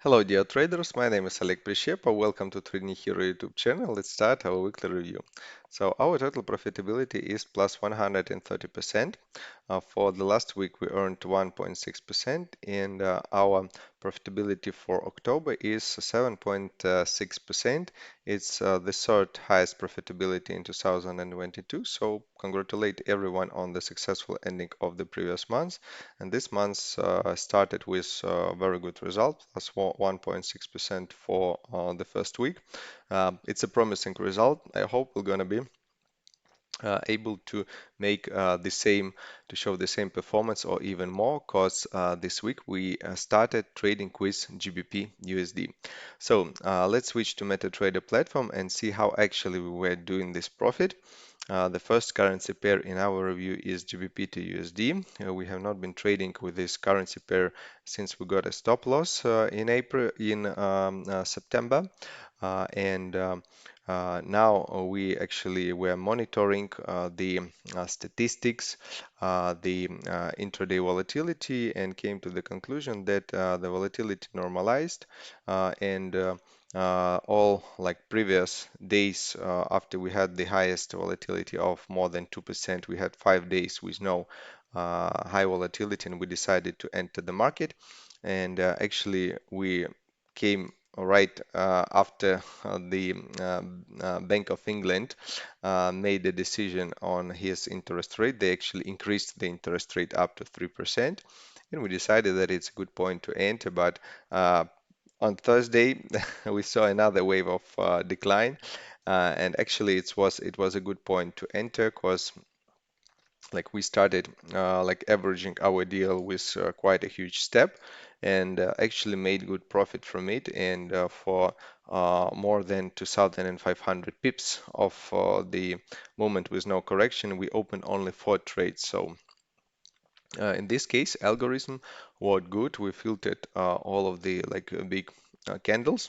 Hello, dear traders. My name is Oleg Prishepa. Welcome to Trading Hero YouTube channel. Let's start our weekly review. So our total profitability is plus 130%. For the last week, we earned 1.6%, and our profitability for October is 7.6%. It's the third highest profitability in 2022. So congratulate everyone on the successful ending of the previous month. And this month started with a very good result, plus 1.6% for the first week. It's a promising result. I hope we're going to be able to make to show the same performance or even more, because this week we started trading with GBP USD. So let's switch to MetaTrader platform and see how actually we were doing this profit. The first currency pair in our review is GBP to USD. We have not been trading with this currency pair since we got a stop loss in September, and now we actually were monitoring the statistics, the intraday volatility, and came to the conclusion that the volatility normalized, and all like previous days after we had the highest volatility of more than 2%, we had 5 days with no high volatility, and we decided to enter the market. And actually, we came right after the Bank of England made a decision on his interest rate. They actually increased the interest rate up to 3%, and we decided that it's a good point to enter. But on Thursday, we saw another wave of decline, and actually it was a good point to enter, because like we started like averaging our deal with quite a huge step, and actually made good profit from it, and for more than 2,500 pips of the moment with no correction, we opened only 4 trades. So in this case, algorithm worked good. We filtered all of the big candles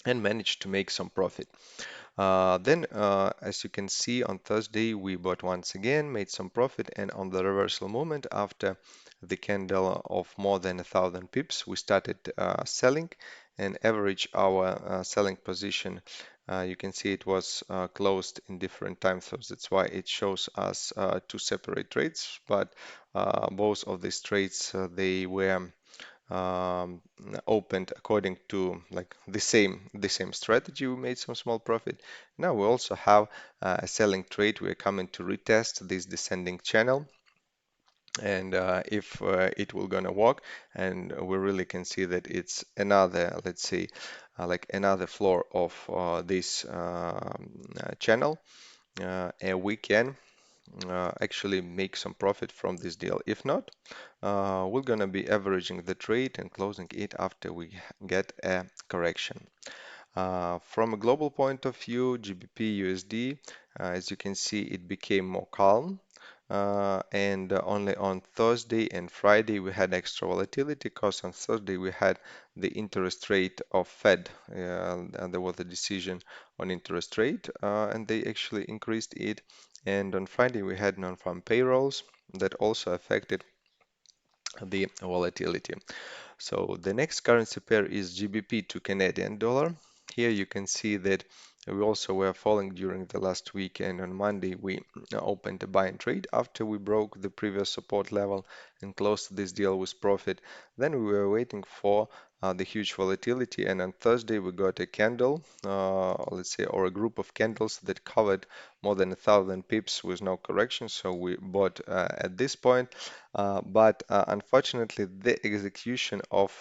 and managed to make some profit. Then, as you can see, on Thursday, we bought once again, made some profit, and on the reversal movement, after the candle of more than 1,000 pips, we started selling and average our selling position. You can see it was closed in different time zones. That's why it shows us two separate trades, but both of these trades, they were um, opened according to like the same strategy. We made some small profit. Now we also have a selling trade. We're coming to retest this descending channel, and if it will gonna work, and we really can see that it's another, let's say, like another floor of this channel, and we can actually make some profit from this deal. If not, we're gonna be averaging the trade and closing it after we get a correction. From a global point of view, GBP USD, as you can see, it became more calm. And only on Thursday and Friday we had extra volatility, because on Thursday we had the interest rate of Fed, and there was a decision on interest rate, and they actually increased it. And on Friday we had non-farm payrolls that also affected the volatility. So the next currency pair is GBP to Canadian dollar. Here you can see that we also were falling during the last week, and on Monday we opened a buy and trade after we broke the previous support level and closed this deal with profit. Then we were waiting for the huge volatility, and on Thursday we got a candle, let's say, or a group of candles that covered more than 1,000 pips with no correction. So we bought at this point, but unfortunately, the execution of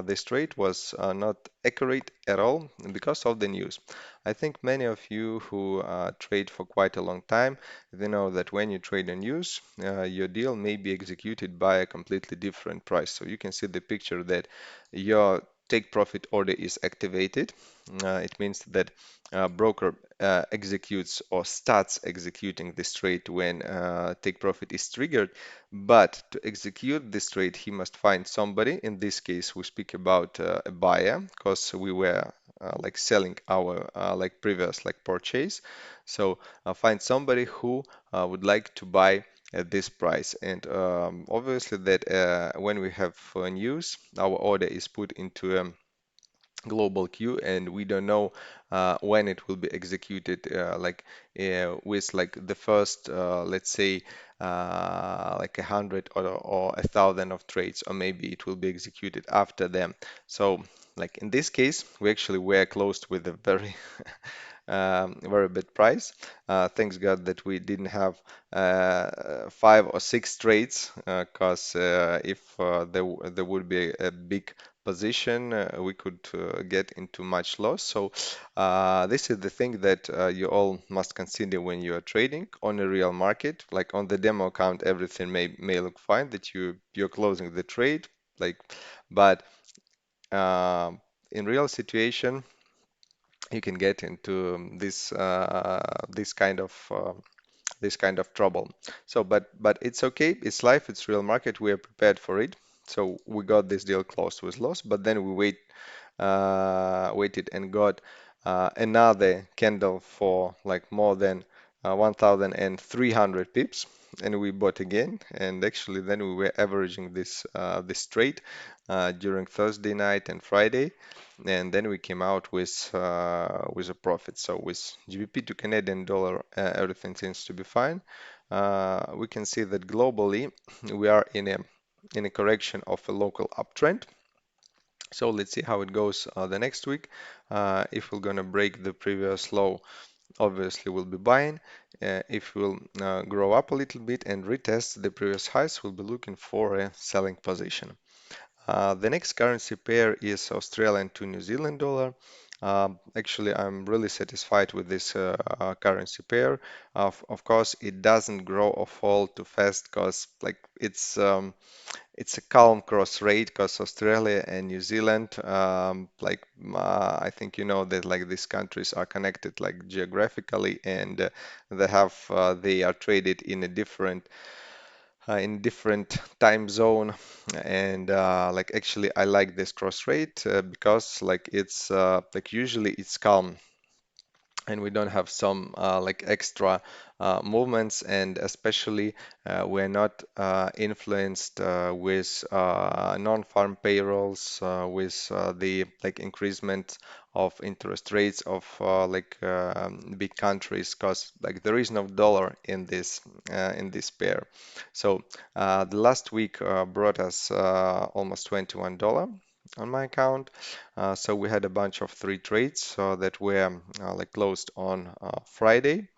this trade was not accurate at all because of the news. I think many of you who trade for quite a long time, they know that when you trade on news, your deal may be executed by a completely different price. So you can see the picture that your take profit order is activated. It means that broker executes or starts executing this trade when take profit is triggered. But to execute this trade, he must find somebody. In this case, we speak about a buyer, because we were like selling our like previous like purchase. So find somebody who would like to buy at this price. And obviously that when we have news, our order is put into a global queue, and we don't know when it will be executed, with like the first, let's say, like 100 or 1,000 of trades, or maybe it will be executed after them. So like in this case, we actually were closed with a very very bad price. Thanks God that we didn't have 5 or 6 trades, because if there would be a big position, we could get into much loss. So this is the thing that you all must consider when you are trading on a real market. Like on the demo account, everything may look fine, that you're closing the trade, like, but uh, in real situation, you can get into this kind of trouble. So, but it's okay. It's life. It's real market. We are prepared for it. So we got this deal closed with loss, but then we waited and got another candle for like more than 1,300 pips, and we bought again. And actually, then we were averaging this trade during Thursday night and Friday, and then we came out with a profit. So with GBP to Canadian dollar, everything seems to be fine. We can see that globally we are in a correction of a local uptrend. So let's see how it goes the next week. If we're gonna break the previous low, obviously we'll be buying. If we'll grow up a little bit and retest the previous highs, we'll be looking for a selling position. The next currency pair is Australian to New Zealand dollar. Actually, I'm really satisfied with this currency pair. Of course, it doesn't grow or fall too fast, because like it's a calm cross rate, because Australia and New Zealand, I think you know that like these countries are connected like geographically, and they are traded in different time zone. And like actually I like this cross rate because like it's like usually it's calm, and we don't have some like extra movements, and especially we're not influenced with non-farm payrolls, with the like increasement of interest rates of big countries, because like there is no dollar in this pair. So the last week brought us almost $21 on my account. So we had a bunch of 3 trades that were like closed on Friday.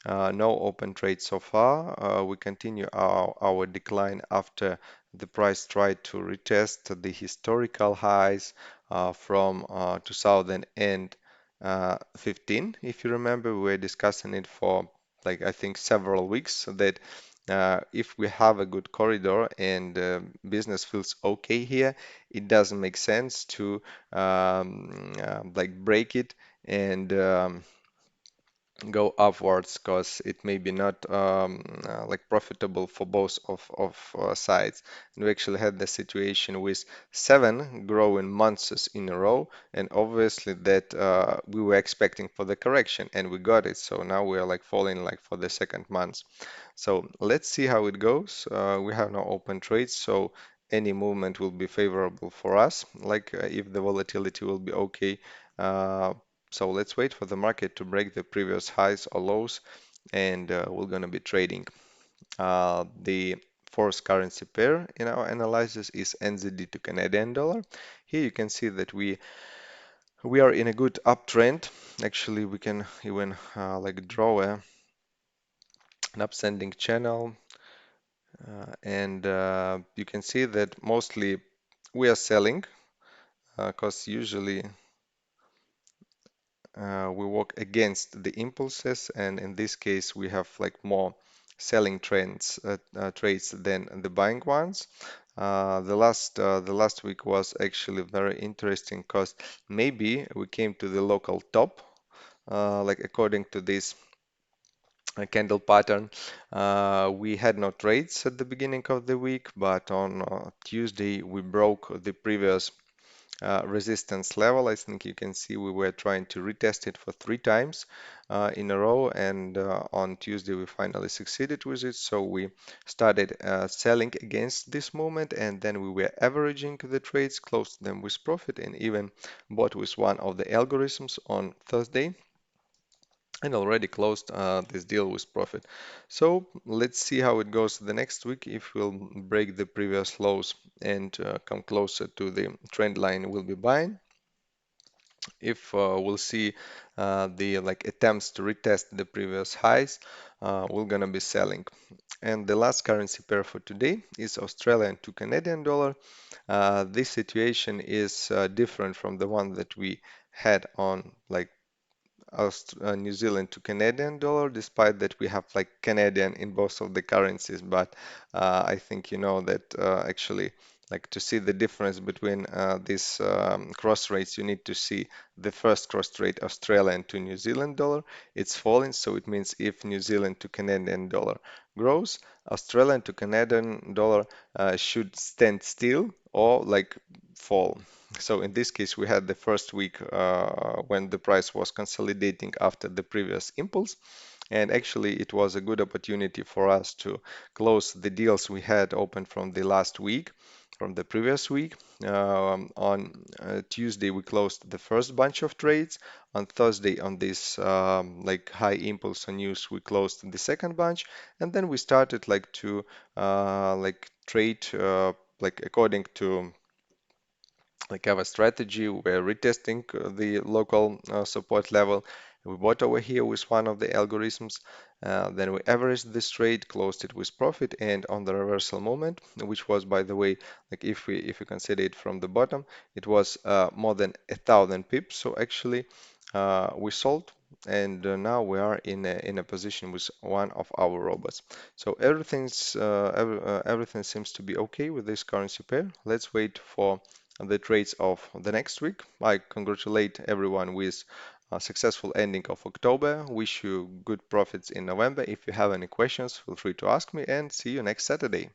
No open trades so far. We continue our decline after the price tried to retest the historical highs from 2015. If you remember, we were discussing it for like I think several weeks, so that if we have a good corridor and business feels okay here, it doesn't make sense to like break it and go upwards, because it may be not like profitable for both of sides. And we actually had the situation with 7 growing months in a row, and obviously that we were expecting for the correction, and we got it. So now we are like falling like for the second month. So let's see how it goes. We have no open trades, so any movement will be favorable for us. Like if the volatility will be okay. Uh, so let's wait for the market to break the previous highs or lows, and we're gonna be trading. The fourth currency pair in our analysis is NZD to Canadian dollar. Here you can see that we are in a good uptrend. Actually, we can even like draw an upsending channel, and you can see that mostly we are selling, because usually we work against the impulses, and in this case we have like more selling trades than the buying ones. The last week was actually very interesting, because maybe we came to the local top, like according to this candle pattern. We had no trades at the beginning of the week, but on Tuesday we broke the previous resistance level. I think you can see we were trying to retest it for 3 times in a row, and on Tuesday we finally succeeded with it. So we started selling against this movement, and then we were averaging the trades, closed them with profit, and even bought with one of the algorithms on Thursday and already closed this deal with profit. So let's see how it goes the next week. If we'll break the previous lows and come closer to the trend line, we'll be buying. If we'll see the like attempts to retest the previous highs, we're gonna be selling. And the last currency pair for today is Australian to Canadian dollar. This situation is different from the one that we had on like New Zealand to Canadian dollar, despite that we have like Canadian in both of the currencies. But I think you know that actually, like to see the difference between these cross rates, you need to see the first cross rate Australian to New Zealand dollar. It's falling, so it means if New Zealand to Canadian dollar grows, Australian to Canadian dollar should stand still or like fall. So in this case, we had the first week when the price was consolidating after the previous impulse. And actually, it was a good opportunity for us to close the deals we had open from the last week, from the previous week. On Tuesday, we closed the first bunch of trades. On Thursday, on this like high impulse on news, we closed the second bunch, and then we started like to like trade like according to like have a strategy. We're retesting the local support level. We bought over here with one of the algorithms. Then we averaged this trade, closed it with profit, and on the reversal moment, which was, by the way, like if you consider it from the bottom, it was more than 1,000 pips. So actually, we sold, and now we are in a position with one of our robots. So everything seems to be okay with this currency pair. Let's wait for the trades of the next week. I congratulate everyone with a successful ending of October. Wish you good profits in November. If you have any questions, feel free to ask me, and see you next Saturday.